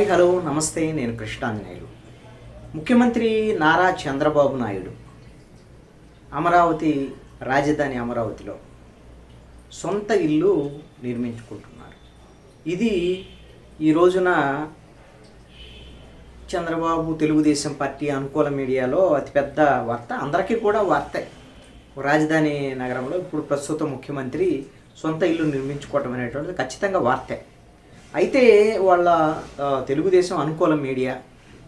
Hello నమస్తే. నేను కృష్ణాంజనేయులు. ముఖ్యమంత్రి నారా చంద్రబాబు నాయుడు అమరావతి రాజధాని అమరావతిలో సొంత ఇల్లు నిర్మించుకుంటున్నారు. ఇది ఈ రోజున చంద్రబాబు తెలుగుదేశం పార్టీ అనుకూల మీడియాలో అతిపెద్ద వార్త, అందరికీ కూడా వార్తే. రాజధాని నగరంలో ఇప్పుడు ప్రస్తుత ముఖ్యమంత్రి సొంత ఇల్లు నిర్మించుకోవటం అనేటువంటిది ఖచ్చితంగా వార్తే. అయితే వాళ్ళ తెలుగుదేశం అనుకూల మీడియా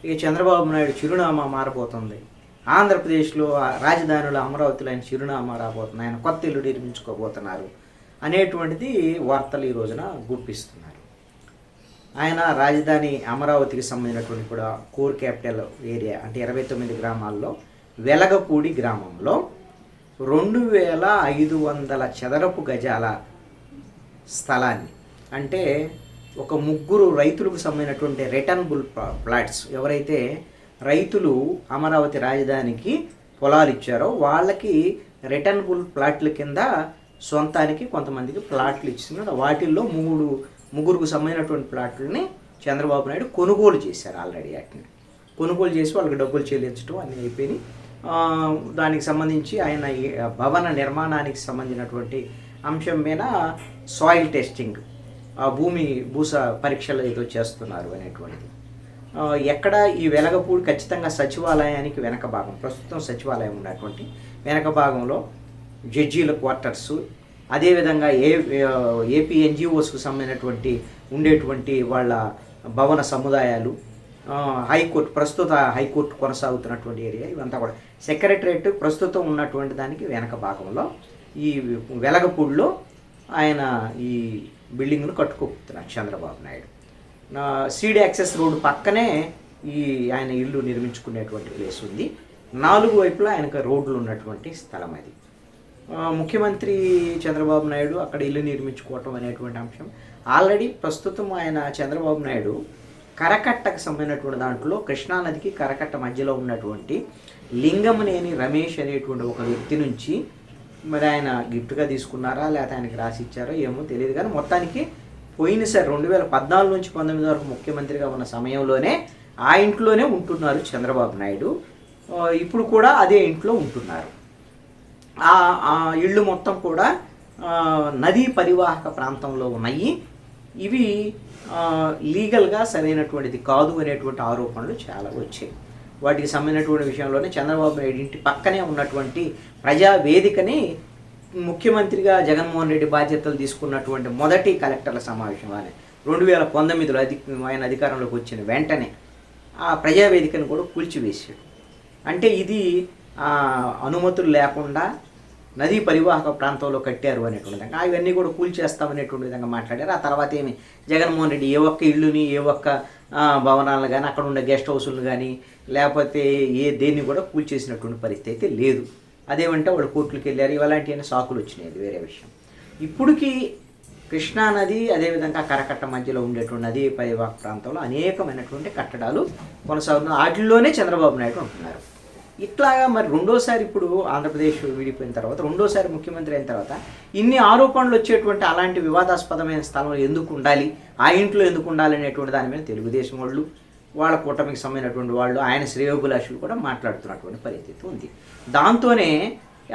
ఇక చంద్రబాబు నాయుడు చిరునామా మారబోతుంది, ఆంధ్రప్రదేశ్లో రాజధానిలో అమరావతిలో ఆయన చిరునామా రాబోతుంది, ఆయన కొత్త ఇల్లు నిర్మించుకోబోతున్నారు అనేటువంటిది వార్తలు ఈ రోజున గుప్పిస్తున్నారు. ఆయన రాజధాని అమరావతికి సంబంధించినటువంటి కూడా కోర్ క్యాపిటల్ ఏరియా అంటే 29 గ్రామాల్లో వెలగపూడి గ్రామంలో 2500 చదరపు గజాల స్థలాన్ని, అంటే ఒక 3 రైతులకు సంబంధించినటువంటి రిటర్నబుల్ ప్లాట్స్, ఎవరైతే రైతులు అమరావతి రాజధానికి పొలాలు ఇచ్చారో వాళ్ళకి రిటర్నబుల్ ప్లాట్ల కింద సొంతానికి కొంతమందికి ప్లాట్లు ఇస్తున్నారు. వాటిల్లో ముగ్గురుకు సంబంధించినటువంటి ప్లాట్లని చంద్రబాబు నాయుడు కొనుగోలు చేశారు. ఆల్రెడీ వాటిని కొనుగోలు చేసి వాళ్ళకి డబ్బులు చెల్లించడం అన్నీ అయిపోయినాయి. దానికి సంబంధించి ఆయన భవన నిర్మాణానికి సంబంధించినటువంటి అంశం మీద సాయిల్ టెస్టింగ్, భూస పరీక్షలు ఏదో చేస్తున్నారు అనేటువంటిది. ఎక్కడ ఈ వెలగపూడి ఖచ్చితంగా సచివాలయానికి వెనక భాగం, ప్రస్తుతం సచివాలయం ఉన్నటువంటి వెనక భాగంలో జడ్జీల క్వార్టర్సు, అదేవిధంగా ఏపీ ఎన్జిఓస్కు సంబంధించినటువంటి ఉండేటువంటి వాళ్ళ భవన సముదాయాలు, హైకోర్టు, ప్రస్తుత హైకోర్టు కొనసాగుతున్నటువంటి ఏరియా, ఇవంతా కూడా సెక్రటరేట్ ప్రస్తుతం ఉన్నటువంటి దానికి వెనక భాగంలో ఈ వెలగపూడిలో ఆయన ఈ బిల్డింగ్ను కట్టుకోబోతున్నారు Chandrababu Naidu. Seed access road పక్కనే ఈ ఆయన ఇల్లు నిర్మించుకునేటువంటి ప్లేస్ ఉంది. 4 వైపులా ఆయనకు రోడ్లు ఉన్నటువంటి స్థలం అది. ముఖ్యమంత్రి చంద్రబాబు నాయుడు అక్కడ ఇల్లు నిర్మించుకోవటం అనేటువంటి అంశం ఆల్రెడీ ప్రస్తుతం ఆయన చంద్రబాబు నాయుడు కరకట్టకు సంబంధించినటువంటి దాంట్లో కృష్ణానదికి కరకట్ట మధ్యలో ఉన్నటువంటి లింగమనేని రమేష్ అనేటువంటి ఒక వ్యక్తి నుంచి మరి ఆయన గిఫ్ట్గా తీసుకున్నారా లేకపోతే ఆయనకి రాసి ఇచ్చారో ఏమో తెలియదు, కానీ మొత్తానికి పోయినసారి 2014 నుంచి 19 వరకు ముఖ్యమంత్రిగా ఉన్న సమయంలోనే ఆ ఇంట్లోనే ఉంటున్నారు చంద్రబాబు నాయుడు. ఇప్పుడు కూడా అదే ఇంట్లో ఉంటున్నారు. ఆ ఇళ్ళు మొత్తం కూడా నదీ పరివాహక ప్రాంతంలో ఉన్నాయి. ఇవి లీగల్గా సరైనటువంటిది కాదు అనేటువంటి ఆరోపణలు చాలా వచ్చాయి. వాటికి సంబంధించినటువంటి విషయంలోనే చంద్రబాబు నాయుడు ఇంటి పక్కనే ఉన్నటువంటి ప్రజావేదికని ముఖ్యమంత్రిగా జగన్మోహన్ రెడ్డి బాధ్యతలు తీసుకున్నటువంటి మొదటి కలెక్టర్ల సమావేశం అని 2019లో ఆయన అధికారంలోకి వచ్చిన వెంటనే ఆ ప్రజావేదికను కూడా కూల్చివేశాడు. అంటే ఇది అనుమతులు లేకుండా నదీ పరివాహక ప్రాంతంలో కట్టారు అనేటువంటి విధంగా ఇవన్నీ కూడా కూల్చేస్తామనేటువంటి విధంగా మాట్లాడారు. ఆ తర్వాత ఏమి జగన్మోహన్ రెడ్డి ఏ ఒక్క ఇల్లుని, ఏ ఒక్క భవనాలను కానీ, అక్కడ ఉండే గెస్ట్ హౌస్లను కానీ, లేకపోతే దేన్ని కూడా కూల్చేసినటువంటి పరిస్థితి అయితే లేదు. అదేమంటే వాళ్ళు కోర్టులకు వెళ్ళారు, ఇలాంటివన్నీ సాకులు వచ్చినాయి, అది వేరే విషయం. ఇప్పటికీ కృష్ణానది అదేవిధంగా కరకట్ట మధ్యలో ఉండేటువంటి నదీ పరివాహక ప్రాంతంలో అనేకమైనటువంటి కట్టడాలు కొనసాగుతున్నాయి. వాటిల్లోనే చంద్రబాబు నాయుడు ఉంటున్నారు. ఇట్లాగా మరి రెండోసారి ఇప్పుడు ఆంధ్రప్రదేశ్ విడిపోయిన తర్వాత, రెండోసారి ముఖ్యమంత్రి అయిన తర్వాత ఇన్ని ఆరోపణలు వచ్చేటువంటి అలాంటి వివాదాస్పదమైన స్థలంలో ఎందుకు ఉండాలి, ఆ ఇంట్లో ఎందుకు ఉండాలి అనేటువంటి దాని మీద తెలుగుదేశం వాళ్ళు, వాళ్ళ కూటమికి సంబంధించినటువంటి వాళ్ళు, ఆయన శ్రేయోభిలాషులు కూడా మాట్లాడుతున్నటువంటి పరిస్థితి ఉంది. దాంతోనే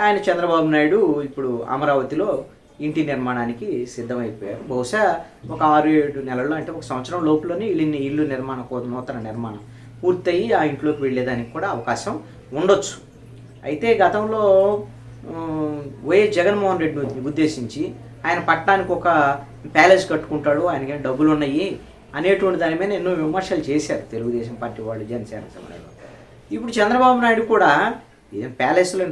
ఆయన చంద్రబాబు నాయుడు ఇప్పుడు అమరావతిలో ఇంటి నిర్మాణానికి సిద్ధమైపోయారు. బహుశా ఒక 6-7 నెలల్లో, అంటే ఒక సంవత్సరం లోపలనే ఇల్లు నిర్మాణం, నూతన నిర్మాణం పూర్తయి ఆ ఇంట్లోకి వెళ్ళేదానికి కూడా అవకాశం ఉండొచ్చు. అయితే గతంలో వైఎస్ జగన్మోహన్ రెడ్డిని ఉద్దేశించి ఆయన పట్టణానికి ఒక ప్యాలెస్ కట్టుకుంటాడు, ఆయనకి డబ్బులు ఉన్నాయి అనేటువంటి దాని మీద ఎన్నో విమర్శలు చేశారు తెలుగుదేశం పార్టీ వాళ్ళు, జనసేన సమయంలో. ఇప్పుడు చంద్రబాబు నాయుడు కూడా ఇదేం ప్యాలెస్లో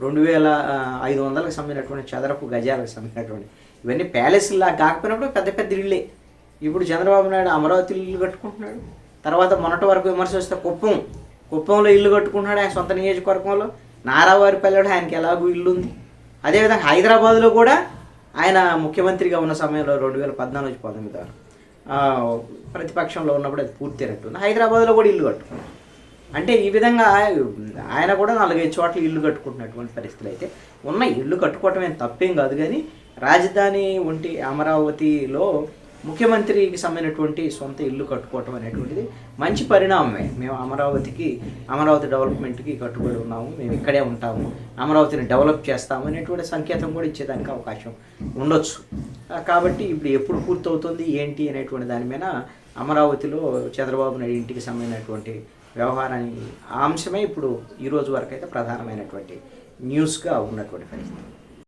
2500లకు సంబంధించినటువంటి చదరపు గజాలకు సంబంధించినటువంటి ఇవన్నీ ప్యాలెస్లా కాకపోయినప్పుడు పెద్ద పెద్ద ఇళ్ళే. ఇప్పుడు చంద్రబాబు నాయుడు అమరావతి ఇల్లు కట్టుకుంటున్నాడు. తర్వాత మొన్నటి వరకు విమర్శ వస్తే కుప్పంలో ఇల్లు కట్టుకుంటున్నాడు ఆయన సొంత నియోజకవర్గంలో. నారావారిపల్లెలో ఆయనకి ఎలాగూ ఇల్లు ఉంది. అదేవిధంగా హైదరాబాద్లో కూడా ఆయన ముఖ్యమంత్రిగా ఉన్న సమయంలో 2014 నుంచి 19 వరకు ప్రతిపక్షంలో ఉన్నప్పుడు అది పూర్తయినట్టుంది. హైదరాబాద్లో కూడా ఇల్లు కట్టుకున్నాడు. అంటే ఈ విధంగా ఆయన కూడా 4-5 చోట్ల ఇల్లు కట్టుకుంటున్నటువంటి పరిస్థితులు అయితే ఉన్నాయి. ఇల్లు కట్టుకోవటం ఏం తప్పేం కాదు, కానీ రాజధాని వంటి అమరావతిలో ముఖ్యమంత్రికి సంబంధించినటువంటి సొంత ఇల్లు కట్టుకోవటం అనేటువంటిది మంచి పరిణామమే. మేము అమరావతి డెవలప్మెంట్కి కట్టుబడి ఉన్నాము, మేము ఇక్కడే ఉంటాము, అమరావతిని డెవలప్ చేస్తాము అనేటువంటి సంకేతం కూడా ఇచ్చేదానికి అవకాశం ఉండొచ్చు. కాబట్టి ఇప్పుడు ఎప్పుడు పూర్తవుతుంది ఏంటి అనేటువంటి దాని మీద అమరావతిలో చంద్రబాబు నాయుడు ఇంటికి సంబంధించినటువంటి వ్యవహారానికి ఆ అంశమే ఇప్పుడు ఈరోజు వరకు అయితే ప్రధానమైనటువంటి న్యూస్గా ఉన్నటువంటి పరిస్థితి.